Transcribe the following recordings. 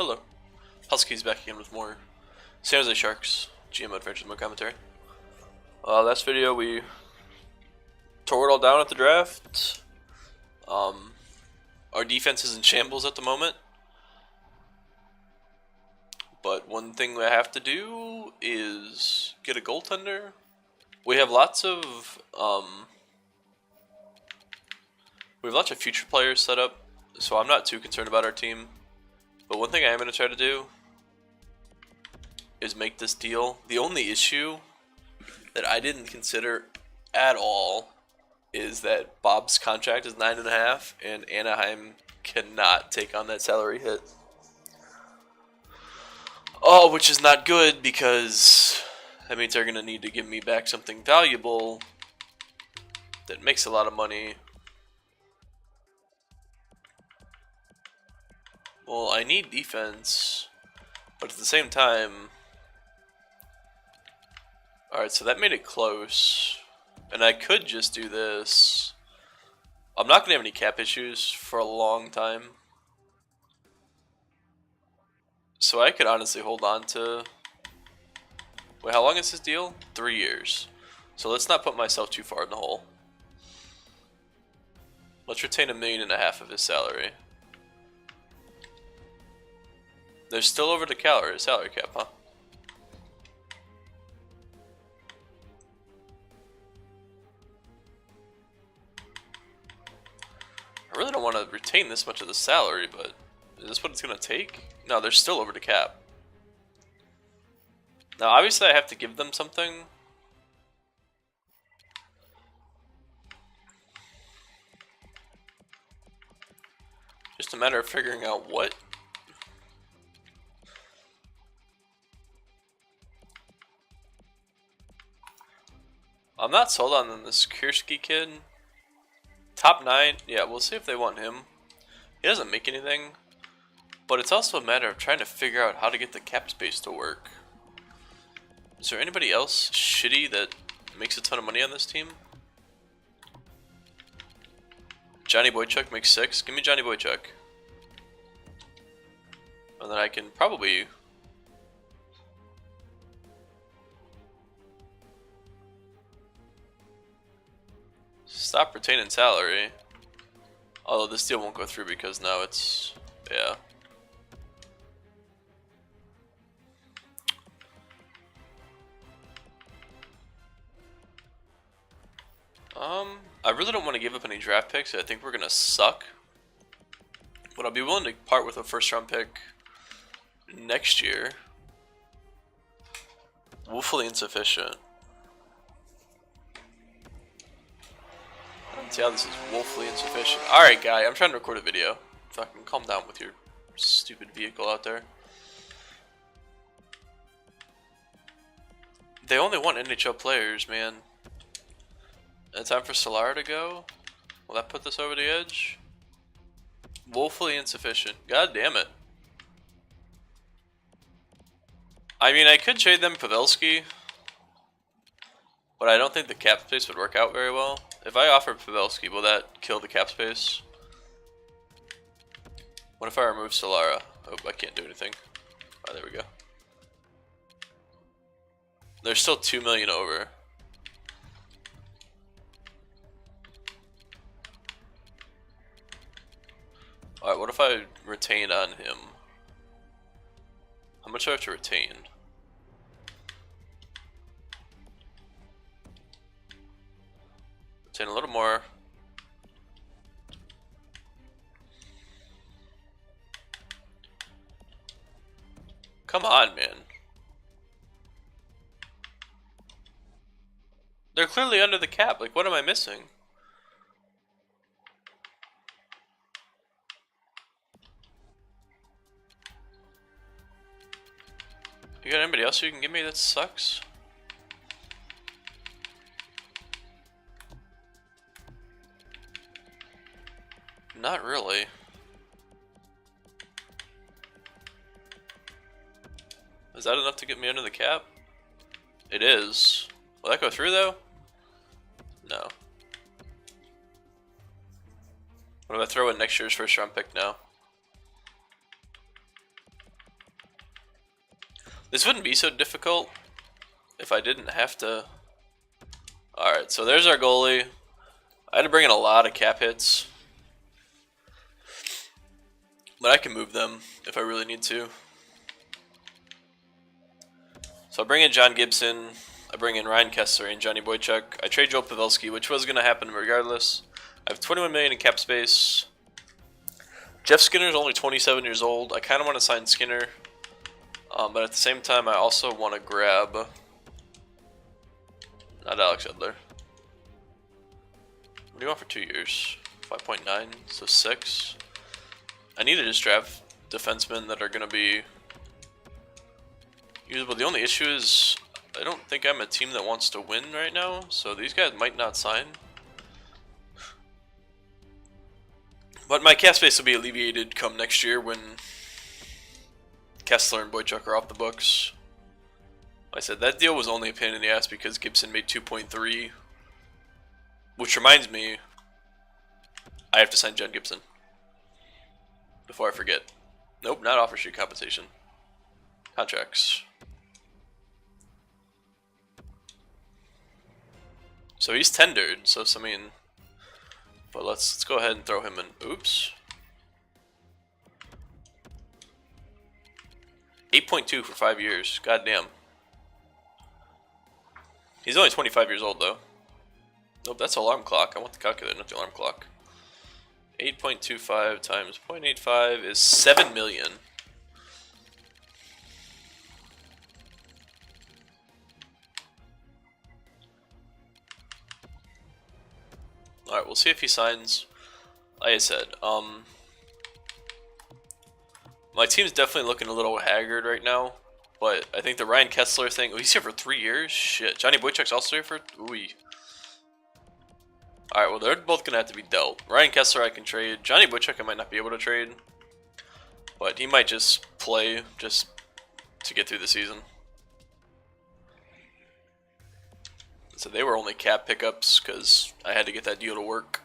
Hello. Huskies back again with more San Jose Sharks GM Adventures Mode commentary. Last video we tore it all down at the draft. Our defense is in shambles at the moment. But one thing we have to do is get a goaltender. We have lots of future players set up, so I'm not too concerned about our team. But one thing I am going to try to do is make this deal. The only issue that I didn't consider at all is that Bob's contract is 9.5, and Anaheim cannot take on that salary hit. Oh, which is not good because that means they're going to need to give me back something valuable that makes a lot of money. Well, I need defense, but at the same time... Alright, so that made it close. And I could just do this. I'm not going to have any cap issues for a long time. So I could honestly hold on to... Wait, how long is this deal? 3 years. So let's not put myself too far in the hole. Let's retain $1.5 million of his salary. They're still over the salary cap, huh? I really don't want to retain this much of the salary, but is this what it's going to take? No, they're still over the cap. Now, obviously, I have to give them something. Just a matter of figuring out what. I'm not sold on this Kurski kid. Top 9, yeah, we'll see if they want him. He doesn't make anything, but it's also a matter of trying to figure out how to get the cap space to work. Is there anybody else shitty that makes a ton of money on this team? Johnny Boychuk makes 6. Give me Johnny Boychuk. And then I can probably... stop retaining salary. Although this deal won't go through because now it's... yeah. I really don't want to give up any draft picks. I think we're going to suck. But I'll be willing to part with a first round pick next year. Woefully insufficient. See how this is woefully insufficient. Alright, guy, I'm trying to record a video. Fucking calm down with your stupid vehicle out there. They only want NHL players, man. And time for Solar to go? Will that put this over the edge? Woefully insufficient. God damn it. I mean, I could trade them Pavelski, but I don't think the cap space would work out very well. If I offer Pavelski, will that kill the cap space? What if I remove Solara? Oh, I can't do anything. Oh, there we go. They're still 2 million over. Alright, what if I retain on him? How much do I have to retain? Retain a little more. Come on, man. They're clearly under the cap. Like, what am I missing? You got anybody else you can give me that sucks? Not really. Is that enough to get me under the cap? It is. Will that go through though? No. What if I throw in next year's first round pick now? This wouldn't be so difficult if I didn't have to. Alright, so there's our goalie. I had to bring in a lot of cap hits. But I can move them if I really need to. So I bring in John Gibson. I bring in Ryan Kessler and Johnny Boychuk. I trade Joe Pavelski, which was going to happen regardless. I have 21 million in cap space. Jeff Skinner's only 27 years old. I kind of want to sign Skinner. But at the same time, I also want to grab... Not Alex Edler. What do you want for 2 years? 5.9, so 6. I need to just draft defensemen that are going to be usable. The only issue is I don't think I'm a team that wants to win right now, so these guys might not sign. But my cap space will be alleviated come next year when Kessler and Boychuk are off the books. Like I said, that deal was only a pain in the ass because Gibson made 2.3. Which reminds me, I have to sign John Gibson. Before I forget. Nope, not offer sheet compensation. Contracts. So he's tendered, so I mean... But let's go ahead and throw him in. Oops. 8.2 for 5 years. God damn. He's only 25 years old though. Nope, that's alarm clock. I want the calculator, not the alarm clock. 8.25 times 0.85 is 7 million. Alright, we'll see if he signs. Like I said, my team's definitely looking a little haggard right now. But I think the Ryan Kessler thing... Oh, he's here for 3 years? Shit. Johnny Boychuk's also here for... Ooh. Alright, well, they're both going to have to be dealt. Ryan Kessler I can trade. Johnny Boychuk I might not be able to trade. But he might just play just to get through the season. So they were only cap pickups because I had to get that deal to work.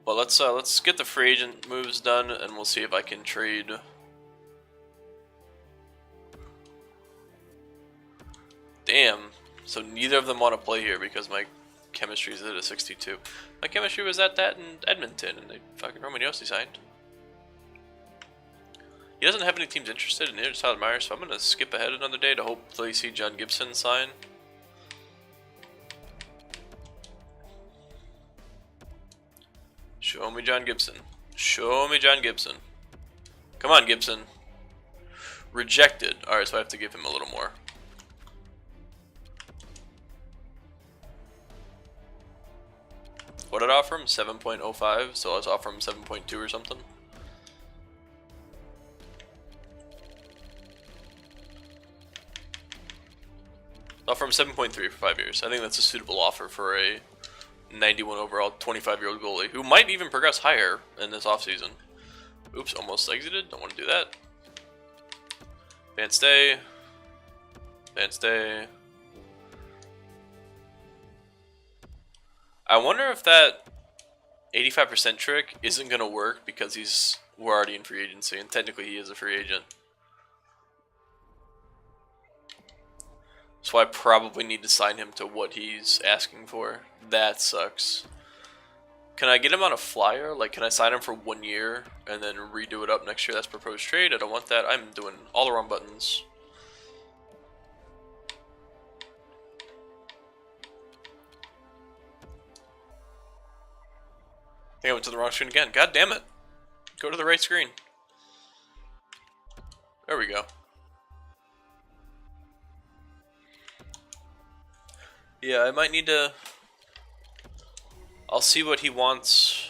But let's get the free agent moves done and we'll see if I can trade... Damn. So neither of them want to play here because my chemistry is at a 62. My chemistry was at that in Edmonton, and they fucking Romaniosi signed. He doesn't have any teams interested, and neither does Tyler Myers, so I'm going to skip ahead another day to hopefully see John Gibson sign. Show me John Gibson. Show me John Gibson. Come on, Gibson. Rejected. Alright, so I have to give him a little more. What did I offer him? 7.05, so let's offer him 7.2 or something. Offer him 7.3 for 5 years. I think that's a suitable offer for a 91 overall, 25-year-old goalie who might even progress higher in this offseason. Oops, almost exited. Don't want to do that. Van stay. Van stay. I wonder if that 85% trick isn't going to work because we're already in free agency, and technically he is a free agent. So I probably need to sign him to what he's asking for. That sucks. Can I get him on a flyer? Like, can I sign him for 1 year and then redo it up next year? That's proposed trade. I don't want that. I'm doing all the wrong buttons. I think I went to the wrong screen again. God damn it. Go to the right screen. There we go. Yeah, I might need to... I'll see what he wants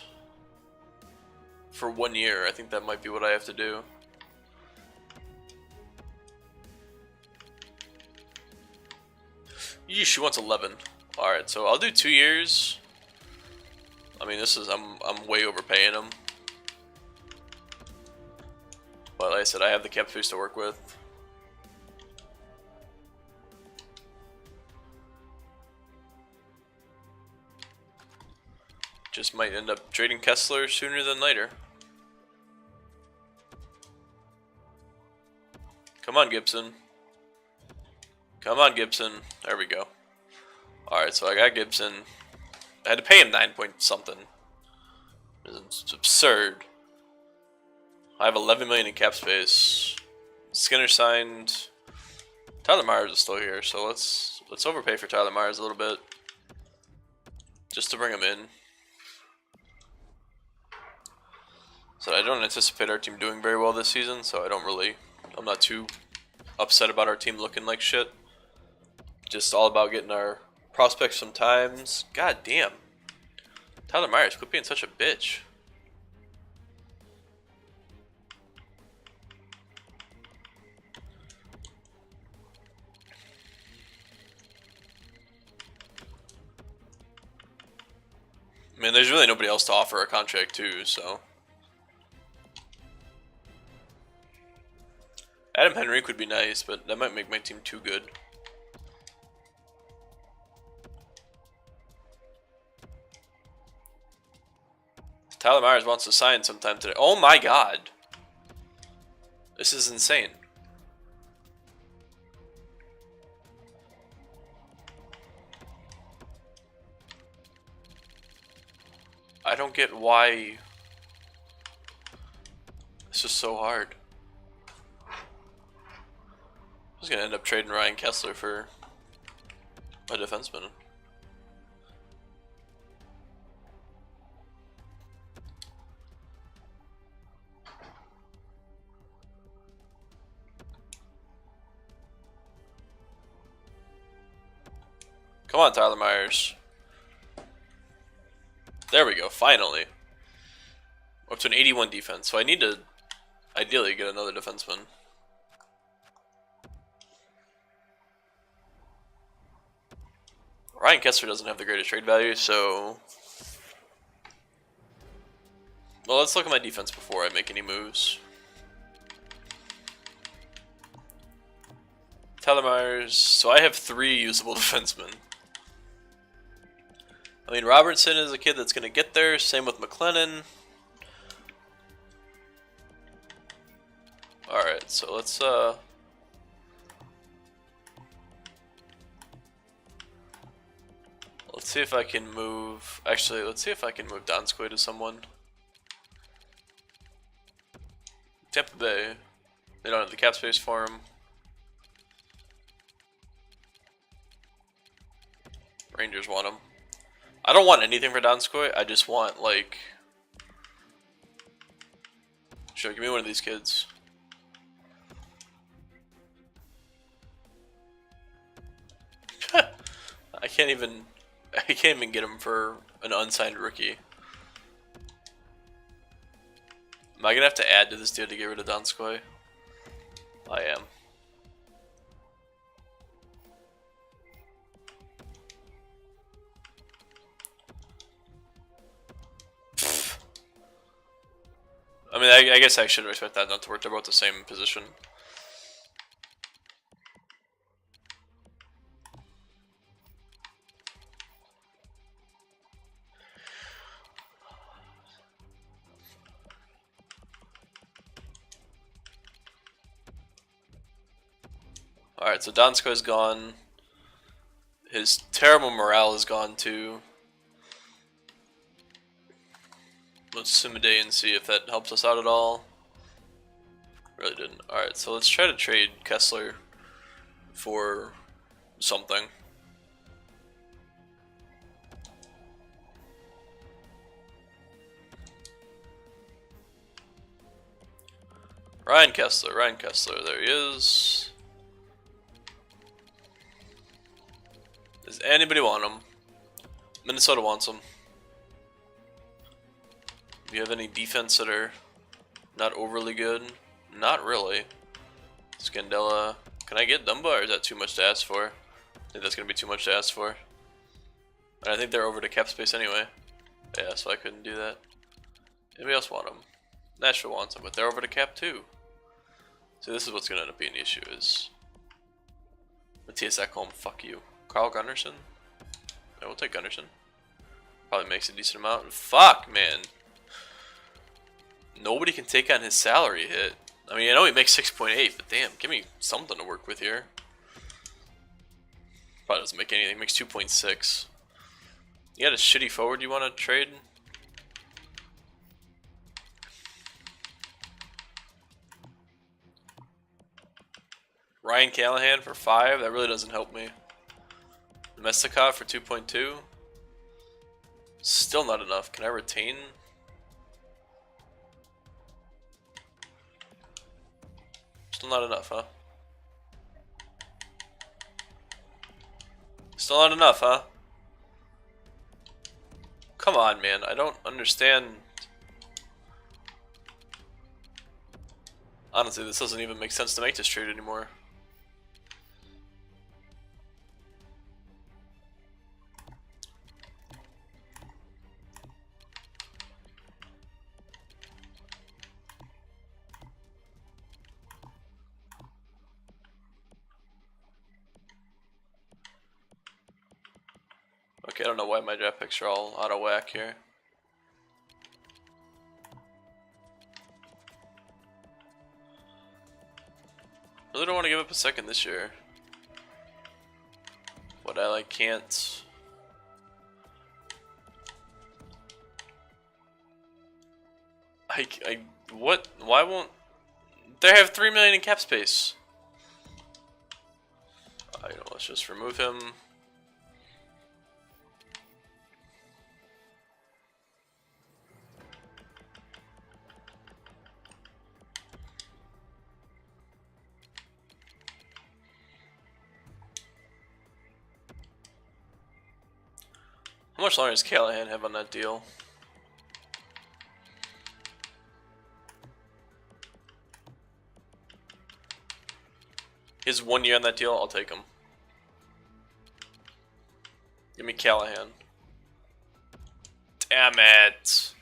for 1 year. I think that might be what I have to do. Yeesh, she wants 11. Alright, so I'll do 2 years. I mean, this is... I'm way overpaying him. But like I said, I have the cap space to work with. Just might end up trading Kessler sooner than later. Come on, Gibson. Come on, Gibson. There we go. Alright, so I got Gibson. I had to pay him 9 point something. It's absurd. I have 11 million in cap space. Skinner signed. Tyler Myers is still here, so let's overpay for Tyler Myers a little bit, just to bring him in. So I don't anticipate our team doing very well this season, so I'm not too upset about our team looking like shit. Just all about getting our prospects sometimes. God damn. Tyler Myers, quit being such a bitch. I mean, there's really nobody else to offer a contract to, so. Adam Henrique would be nice, but that might make my team too good. Tyler Myers wants to sign sometime today. Oh my god. This is insane. I don't get why this is so hard. I'm just gonna end up trading Ryan Kessler for a defenseman. Come on, Tyler Myers. There we go, finally. We're up to an 81 defense, so I need to ideally get another defenseman. Ryan Kessler doesn't have the greatest trade value, so... Well, let's look at my defense before I make any moves. Tyler Myers, so I have 3 usable defensemen. I mean, Robertson is a kid that's going to get there. Same with McLennan. Alright, so let's see if I can move... Actually, let's see if I can move Donskoy to someone. Tampa Bay. They don't have the cap space for him. Rangers want him. I don't want anything for Donskoy. I just want, like... Sure, give me one of these kids. I can't even get him for an unsigned rookie. Am I gonna have to add to this deal to get rid of Donskoy? I am. I mean, I guess I should expect that not to work. They're both the same position. Alright, so Donskoy's gone. His terrible morale is gone too. Let's sim a day and see if that helps us out at all. Really didn't. Alright, so let's try to trade Kessler for something. Ryan Kessler, there he is. Does anybody want him? Minnesota wants him. Do you have any defense that are not overly good? Not really. Scandella. Can I get Dumba, or is that too much to ask for? I think that's going to be too much to ask for. And I think they're over to cap space anyway. Yeah, so I couldn't do that. Anybody else want him? Nashville wants him, but they're over to cap too. So this is what's going to end up being the issue is... Matthias Ekholm, fuck you. Carl Gunnarsson? Yeah, we'll take Gunnarsson. Probably makes a decent amount. Fuck, man. Nobody can take on his salary hit. I mean, I know he makes 6.8, but damn, give me something to work with here. Probably doesn't make anything. Makes 2.6. You got a shitty forward you want to trade? Ryan Callahan for 5? That really doesn't help me. Mestikov for 2.2? Still not enough. Can I retain? Still not enough, huh? Still not enough, huh? Come on, man. I don't understand. Honestly, this doesn't even make sense to make this trade anymore. Okay, I don't know why my draft picks are all out of whack here. Really don't want to give up a second this year. But I like can't. What? Why won't they have 3 million in cap space? You know, let's just remove him. How much longer does Callahan have on that deal? His 1 year on that deal, I'll take him. Give me Callahan. Damn it.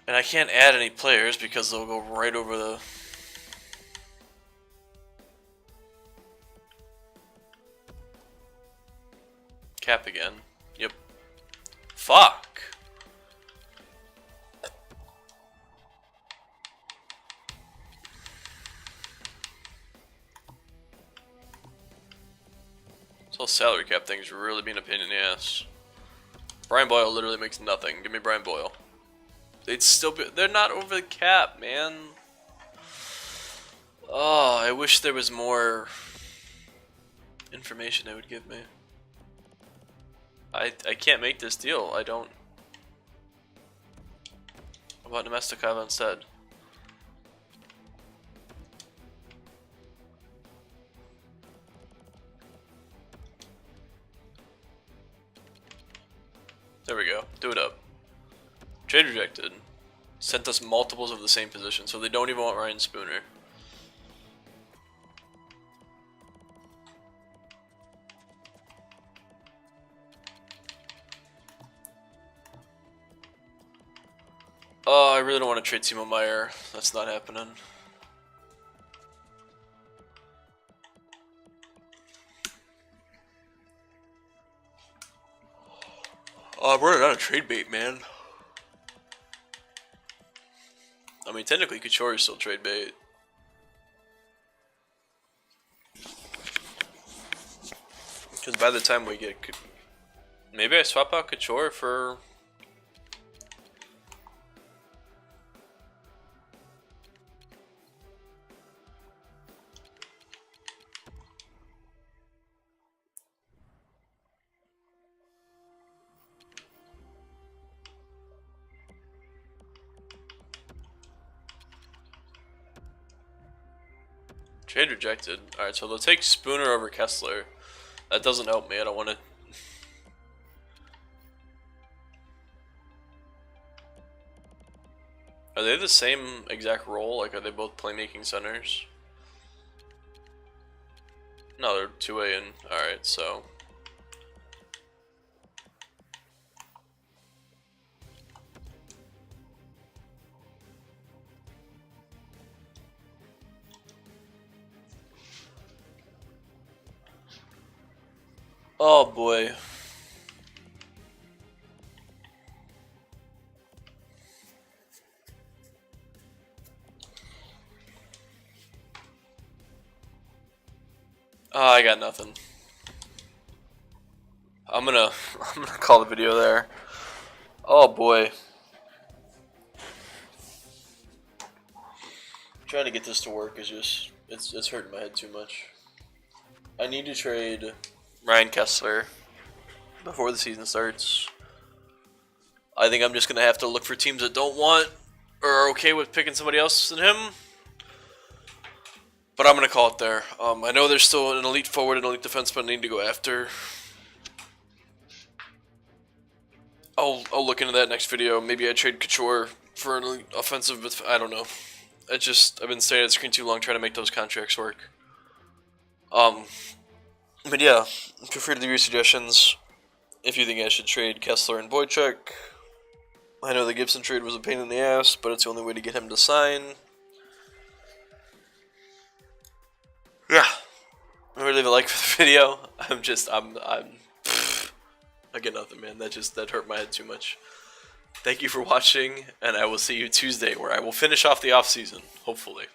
And I can't add any players because they'll go right over the... cap again. Yep. Fuck. This whole salary cap thing's really being a pain in the ass. Brian Boyle literally makes nothing. Give me Brian Boyle. They'd still be... they're not over the cap, man. Oh, I wish there was more information they would give me. I can't make this deal. I don't... How about Nemestikov instead? There we go. Do it up. Trade rejected. Sent us multiples of the same position, so they don't even want Ryan Spooner. Oh, I really don't want to trade Timo Meyer. That's not happening. Oh, I'm running out of trade bait, man. I mean, technically, Couture is still trade bait. Because by the time we get... maybe I swap out Couture for... Trade rejected. Alright, so they'll take Spooner over Kessler. That doesn't help me. I don't want to... Are they the same exact role? Like, are they both playmaking centers? No, they're 2A and... Alright, so... Oh boy. I got nothing. I'm gonna call the video there. Oh boy. Trying to get this to work is just it's hurting my head too much. I need to trade Ryan Kessler before the season starts. I think I'm just gonna have to look for teams that don't want or are okay with picking somebody else than him. But I'm gonna call it there. I know there's still an elite forward and elite defenseman I need to go after. I'll look into that next video. Maybe I trade Couture for an elite offensive, but I don't know. I've been staying at the screen too long trying to make those contracts work. But yeah, feel free to leave your suggestions. If you think I should trade Kessler and Boychuk. I know the Gibson trade was a pain in the ass, but it's the only way to get him to sign. Yeah. Remember to leave a like for the video. I get nothing, man. That hurt my head too much. Thank you for watching, and I will see you Tuesday, where I will finish off the off season, hopefully.